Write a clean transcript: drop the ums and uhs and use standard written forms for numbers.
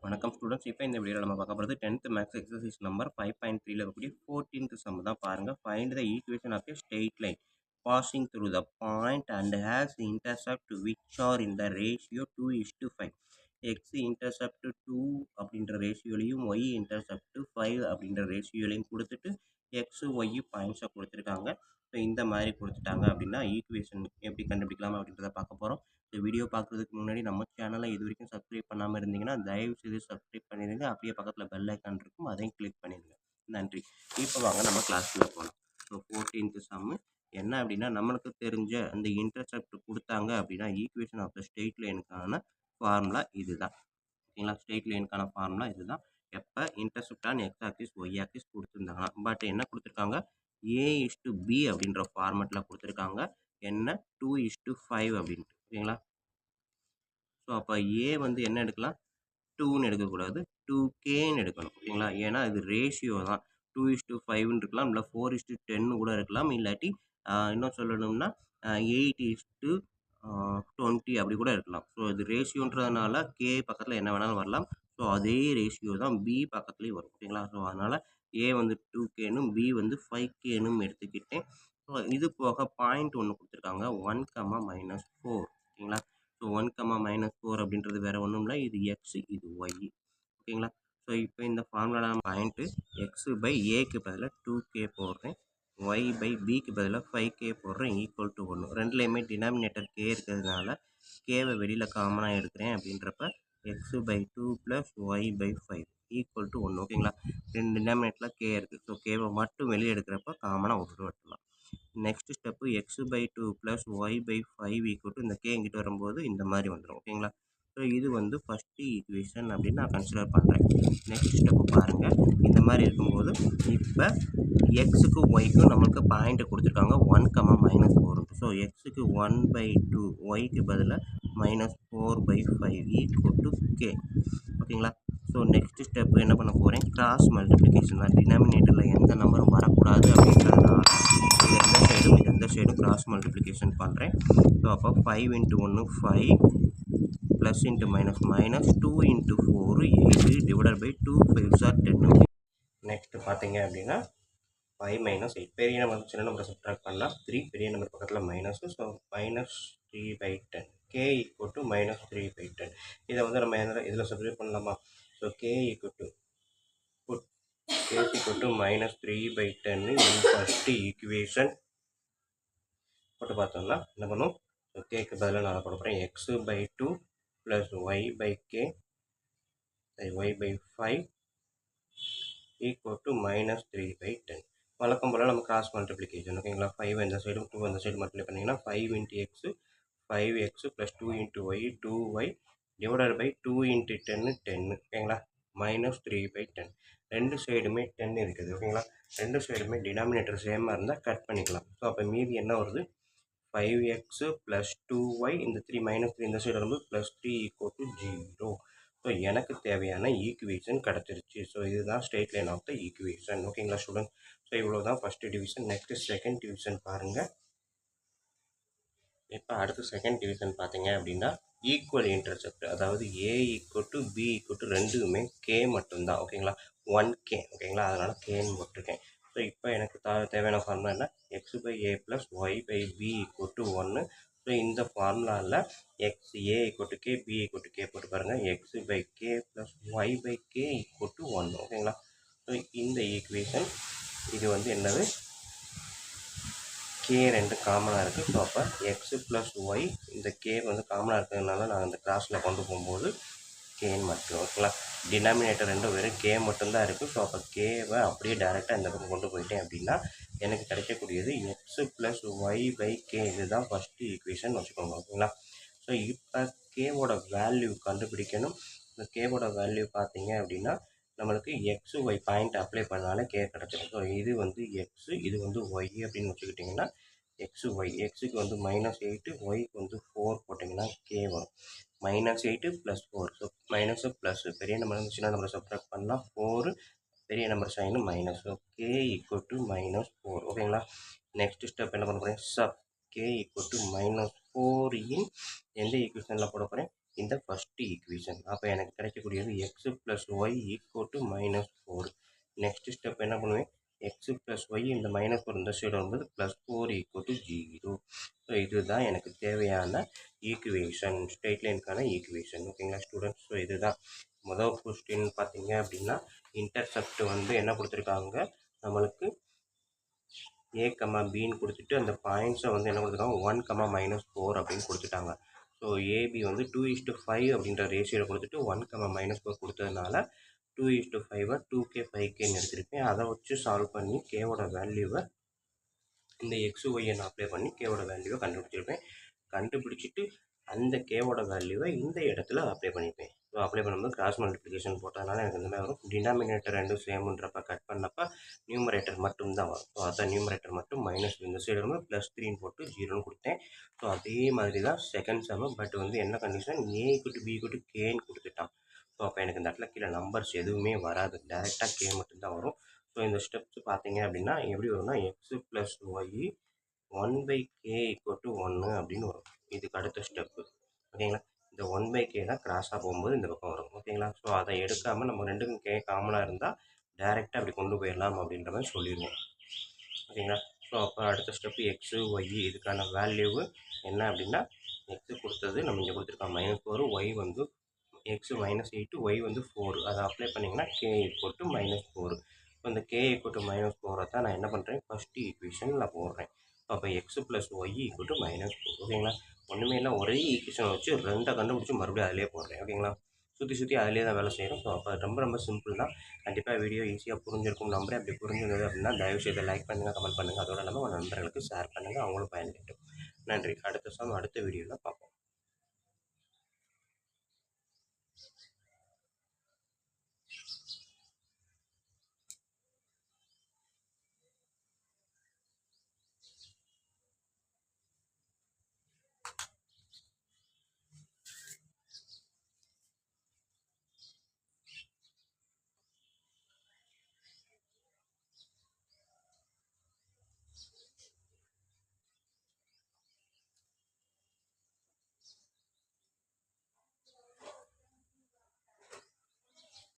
வணக்கம் ஸ்டூடெண்ட்ஸ். இப்போ இந்த வீடியோவில் நம்ம பார்க்க போகிறது 10th மேக்ஸ் எக்ஸசைஸ் நம்பர் 5.3ல இருக்கக்கூடிய 14th சம் தான் பாருங்கள். Find the equation of a straight line passing through the point and has intercept which are in the ratio 2:5. x intercept 2 அப்படின்ற ரேஷியோலையும் y intercept 5 அப்படின்ற ரேஷியோலையும் கொடுத்துட்டு x y பாயிண்ட்ஸை கொடுத்துருக்காங்க. So இந்த மாதிரி கொடுத்துட்டாங்க அப்படின்னா ஈக்குவேஷன் எப்படி கண்டுபிடிக்கலாம் அப்படின்றத பார்க்க போகிறோம். இந்த வீடியோ பார்க்குறதுக்கு முன்னாடி நம்ம சேனலை இது வரைக்கும் சப்ஸ்கிரைப் பண்ணாமல் இருந்தீங்கன்னா தயவு செய்து சப்ஸ்கிரைப் பண்ணிடுங்க. அப்படியே பக்கத்தில் பெல் ஐக்கான் இருக்கும், அதையும் கிளிக் பண்ணிடுங்க. நன்றி. இப்போ வாங்க நம்ம கிளாஸ்க்குள்ளே போகலாம். ஸோ 14th சம்மு என்ன அப்படின்னா, நம்மளுக்கு தெரிஞ்ச அந்த இன்டர்செப்ட் கொடுத்தாங்க அப்படின்னா ஈக்குவேஷன் ஆஃப் த ஸ்ட்ரெயிட் லைனுக்கான ஃபார்முலா இதுதான். ஓகேங்களா? ஸ்ட்ரெயிட் லைனுக்கான ஃபார்முலா இதுதான். எப்போ intercept on x axis y axis கொடுத்துருந்தாங்கன்னா, பட் என்ன கொடுத்துருக்காங்க, a:b அப்படின்ற ஃபார்மெட்டில் கொடுத்துருக்காங்க. என்ன 2:5 அப்படின்ட்டு. ஓகேங்களா? ஸோ அப்போ ஏ வந்து என்ன எடுக்கலாம், 2ன்னு எடுக்கக்கூடாது, 2Kன்னு எடுக்கணும். ஓகேங்களா? ஏன்னா இது ரேஷியோ தான். 2:5ன்னு இருக்கலாம், இல்லை 4:10 கூட இருக்கலாம், இல்லாட்டி இன்னும் சொல்லணும்னா 8:20 அப்படி கூட இருக்கலாம். ஸோ இது ரேஷியோன்றதுனால கே பக்கத்தில் என்ன வேணாலும் வரலாம். ஸோ அதே ரேஷியோ தான் பி பக்கத்துலேயும் வரும். ஓகேங்களா? ஸோ அதனால் ஏ வந்து 2Kனும் பி வந்து 5Kனும் எடுத்துக்கிட்டேன். ஸோ இது போக பாயிண்ட் ஒன்று கொடுத்துருக்காங்க, 1,-4. ஓகேங்களா? ஸோ 1,-4 அப்படின்றது வேறு ஒன்றும் இல்லை, இது எக்ஸ் இது ஒய். ஓகேங்களா? ஸோ இப்போ இந்த ஃபார்முலா பாயிண்ட்டு x/ஏக்கு பதிலாக 2K போடுறேன், y/பிக்கு பதிலாக 5K போடுறேன், ஈக்குவல் டு 1. ரெண்டுலேயுமே டினாமினேட்டர் கே இருக்கிறதுனால கேவை வெளியில் காமனாக எடுக்கிறேன். அப்படின்றப்ப x/2 + y/5 ஈக்குவல் டு 1. ஓகேங்களா? ரெண்டு டினாமினேட்டரில் கே இருக்குது. ஸோ கேவை மட்டும் வெளியே எடுக்கிறப்ப காமனாக விட்டு வெட்டலாம். Next step x/2 + y/5 equal to இந்த கே இங்கிட்டு வரும்போது இந்த மாதிரி வந்துடும். ஓகேங்களா? ஸோ இது வந்து ஃபஸ்ட்டு ஈக்குவேஷன் அப்படின்னு நான் கன்சிடர் பண்ணுறேன். நெக்ஸ்ட் ஸ்டெப்பு பாருங்கள். இந்த மாதிரி இருக்கும்போது இப்போ எக்ஸுக்கும் ஒய்க்கும் நம்மளுக்கு பாயிண்ட்டு கொடுத்துருக்காங்க 1,-4. ஸோ எக்ஸுக்கு 1/2, ஒய்க்கு பதிலாக -4/5 ஈக்குவல் டு கே. ஓகேங்களா? ஸோ நெக்ஸ்ட் ஸ்டெப்பு என்ன பண்ண போகிறேன், கிராஸ் மல்டிப்ளிகேஷன் தான். டினாமினேட்டரில் எந்த நம்பரும் வரக்கூடாது அப்படின்றதுனால இது எந்த சைடும் கிராஸ் மல்டிப்ளிகேஷன் பண்ணுறேன். ஸோ அப்போ 5 × 1 5 plus into minus minus 2 × 4 8 divided by 2 5s are 10. Next பார்த்தீங்க அப்படின்னா 5 - 8 பெரிய நம்பர் சின்ன நம்பரை சப்ட்ராக்ட் பண்ணால் 3, பெரிய நம்பர் பக்கத்தில் மைனஸ். So -3/10 k = -3/10. இதை வந்து நம்ம இதில் சப்ஸ்டிட்யூட் பண்ணலாமா? So k = -3/10 in first equation போட்டு பார்த்தோம்னா என்ன பண்ணும், ஸோ கேக்கு பதிலாக நான் போட போகிறேன் x/2 + y/5 ஈக்குவல் டு -3/10. வழக்கம் போல் நம்ம கிராஸ் மல்டிப்ளிகேஷன். ஓகேங்களா? 5 இந்த சைடும் 2 அந்த சைடு மல்டிப்ளை பண்ணிங்கன்னா 5 × x 5x + 2 × y 2y divided by 2 × 10 10. ஓகேங்களா? -3/10. ரெண்டு சைடுமே 10 இருக்குது. ஓகேங்களா? ரெண்டு சைடுமே டினாமினேட்டர் சேமாக இருந்தால் கட் பண்ணிக்கலாம். ஸோ அப்போ மீதி என்ன வருது, 5x + 2y இந்த 3 -3 இந்த சைடு வரும்போது +3 = 0. ஸோ எனக்கு தேவையான ஈக்குவேஷன் கிடச்சிருச்சு. ஸோ இதுதான் straight line of the equation. ஓகேங்களா ஸ்டூடெண்ட்? ஸோ இவ்வளோ தான் first division. Next second division பாருங்கள். இப்போ அடுத்து செகண்ட் டிவிஷன் பார்த்தீங்க அப்படின்னா ஈக்குவல் இன்டர்செப்ட், அதாவது a = b = ரெண்டுமே k மட்டும்தான். ஓகேங்களா? 1K. ஓகேங்களா? அதனால் கேன்னு போட்டிருக்கேன். ஸோ இப்போ எனக்கு தேவையான ஃபார்முலா என்ன, x/a + y/b = 1. ஸோ இந்த ஃபார்முலாவில் a = k, b = k போட்டு பாருங்கள். x/k + y/k = 1. ஓகேங்களா? ஸோ இந்த ஈக்குவேஷன் இது வந்து என்னது, கே ரெண்டு காமனாக இருக்குது. ஸோ அப்போ எக்ஸு ப்ளஸ் ஒய் இந்த கே வந்து காமனாக இருக்கிறதுனால நான் இந்த கிராஸில் கொண்டு போகும்போது கேன்னு மட்டும். ஓகேங்களா? டினாமினேட்டர் ரெண்டும் வெறும் கே மட்டும்தான் இருக்குது. ஸோ அப்போ கேவை அப்படியே டேரெக்டாக இந்த பக்கம் கொண்டு போயிட்டேன் அப்படின்னா எனக்கு கிடைக்கக்கூடியது எக்ஸு ப்ளஸ் ஒய்/கே. இதுதான் ஃபஸ்ட்டு ஈக்குவேஷன் வச்சுக்கோங்க. ஓகேங்களா? ஸோ இப்போ கேவோட வேல்யூ கண்டுபிடிக்கணும். இந்த கேவோட வேல்யூ பார்த்தீங்க அப்படின்னா நம்மளுக்கு எக்ஸு ஒய் பாயிண்ட் அப்ளை பண்ணாலே கே கிடச்சிடும். ஸோ இது வந்து எக்ஸு, இது வந்து ஒய் அப்படின்னு வச்சுக்கிட்டிங்கன்னா எக்ஸு ஒய், எக்ஸுக்கு வந்து -8, ஒய்க்கு வந்து 4 போட்டிங்கன்னா கே வரும். -8 + 4. ஸோ மைனஸு ப்ளஸ்ஸு, பெரிய நம்பர் சின்ன நம்பரை சப்ட்ராக்ட் பண்ணால் 4, பெரிய number sign minus. So K = -4. ஓகேங்களா? நெக்ஸ்ட் ஸ்டெப் என்ன பண்ண போகிறேன், சப் கே = -4 இன் எந்த ஈக்குவேஷனில் போட போகிறேன், இந்த ஃபஸ்ட்டு ஈக்குவேஷன். அப்போ எனக்கு கிடைக்கக்கூடியது x plus y equal to -4. Next step என்ன பண்ணுவேன், எக்ஸ் ப்ளஸ் ஒய் இந்த -4 இந்த சைடு வரும்போது +4 ஈக்குவல் டு 0. ஸோ இதுதான் எனக்கு தேவையான ஈக்குவேஷன், ஸ்ட்ரெயிட் லைனுக்கான ஈக்குவேஷன். ஓகேங்களா ஸ்டூடெண்ட்ஸ்? ஸோ இதுதான் முதல் கொஸ்டின் பார்த்தீங்க அப்படின்னா, இன்டர்செப்ட் வந்து என்ன கொடுத்துருக்காங்க நம்மளுக்கு, ஏ கமா பின்னு கொடுத்துட்டு அந்த பாயிண்ட்ஸை வந்து என்ன கொடுத்துருக்காங்க 1 கமா -4 அப்படின்னு கொடுத்துட்டாங்க. ஸோ ஏபி வந்து 2:5 அப்படின்ற ரேஷியோவில் கொடுத்துட்டு 1 கமா -4 கொடுத்ததுனால 2:5 2K 5Kன்னு எடுத்திருப்பேன். அதை வச்சு சால்வ் பண்ணி கேவோட வேல்யூவை இந்த எக்ஸ் ஒய்யை நான் அப்ளை பண்ணி கேவோட வேல்யூவை கண்டுபிடிச்சிருப்பேன். கண்டுபிடிச்சிட்டு அந்த கேவோட வேல்யூவை இந்த இடத்துல அப்ளை பண்ணியிருப்பேன். ஸோ அப்ளை பண்ணும்போது கிராஸ் மல்டிப்ளிகேஷன் போட்டதுனால எனக்கு இந்த மாதிரி வரும். டினாமினேட்டர் ரெண்டும் சேமுன்றப்ப கட் பண்ணப்போ நியூமரேட்டர் மட்டும்தான் வரும். ஸோ அதான் நியூமரேட்டர் மட்டும் மைனஸ் இந்த சைடு வரும்போது +3 போட்டு 0ன்னு கொடுத்தேன். ஸோ அதே மாதிரி தான் செகண்ட் செம்மு. பட் வந்து என்ன கண்டிஷன், ஏ ஈக்குவல் பி ஈக்குவல் கேன்னு கொடுத்துட்டான். ஸோ அப்போ எனக்கு இந்த இடத்துல கீழே நம்பர்ஸ் எதுவுமே வராது, டேரெக்டாக கே மட்டும்தான் வரும். ஸோ இந்த ஸ்டெப்ஸ் பார்த்தீங்க அப்படின்னா எப்படி வரும்னா, எக்ஸ் ப்ளஸ் ஒய் 1/k = 1 அப்படின்னு வரும். இதுக்கு அடுத்த ஸ்டெப்பு. ஓகேங்களா? இந்த 1/k தான் கிராஸாக போகும்போது இந்த பக்கம் வரும். ஓகேங்களா? ஸோ அதை எடுக்காமல் நம்ம ரெண்டுக்கும் கே காமனாக இருந்தால் டேரெக்டாக அப்படி கொண்டு போயிடலாம் அப்படின்ற மாதிரி சொல்லிடுவோம். ஓகேங்களா? ஸோ அப்போ அடுத்த ஸ்டெப்பு எக்ஸு ஒய் இதுக்கான வேல்யூவு என்ன அப்படின்னா, எக்ஸு கொடுத்தது நம்ம இங்கே கொடுத்துருக்கோம் -4, ஒய் வந்து எக்ஸு -8, ஒய் வந்து 4. அதை அப்ளை பண்ணிங்கன்னா கே ஈக்குவல் டு -4. இப்போ இந்த கே ஈக்குவல் டு -4 தான் நான் என்ன பண்ணுறேன், ஃபஸ்ட்டு ஈக்குவேஷனில் போடுறேன். அப்போ x plus y equal to -4. ஓகேங்களா? ஒன்றுமே இல்லை, ஒரே ஈக்குவேஷனை வச்சு 2 கண்டுபிடிச்சி மறுபடியும் அதிலே போடுறேன். ஓகேங்களா? சுற்றி சுற்றி அதிலே தான் வேலை செய்கிறோம். ஸோ அப்போ ரொம்ப ரொம்ப சிம்பிள் தான். கண்டிப்பாக வீடியோ ஈஸியாக புரிஞ்சிருக்கும் நம்புறேன். அப்படி புரிஞ்சிருந்தது அப்படின்னா தயவுசெய்து லைக் பண்ணுங்கள், கமெண்ட் பண்ணுங்கள். அதோட இல்லாமல் உங்கள் நண்பர்களுக்கு ஷேர் பண்ணுங்கள், அவங்களும் பயன்பெறட்டும். நன்றி. அடுத்த வீடியோவில் பார்ப்போம்.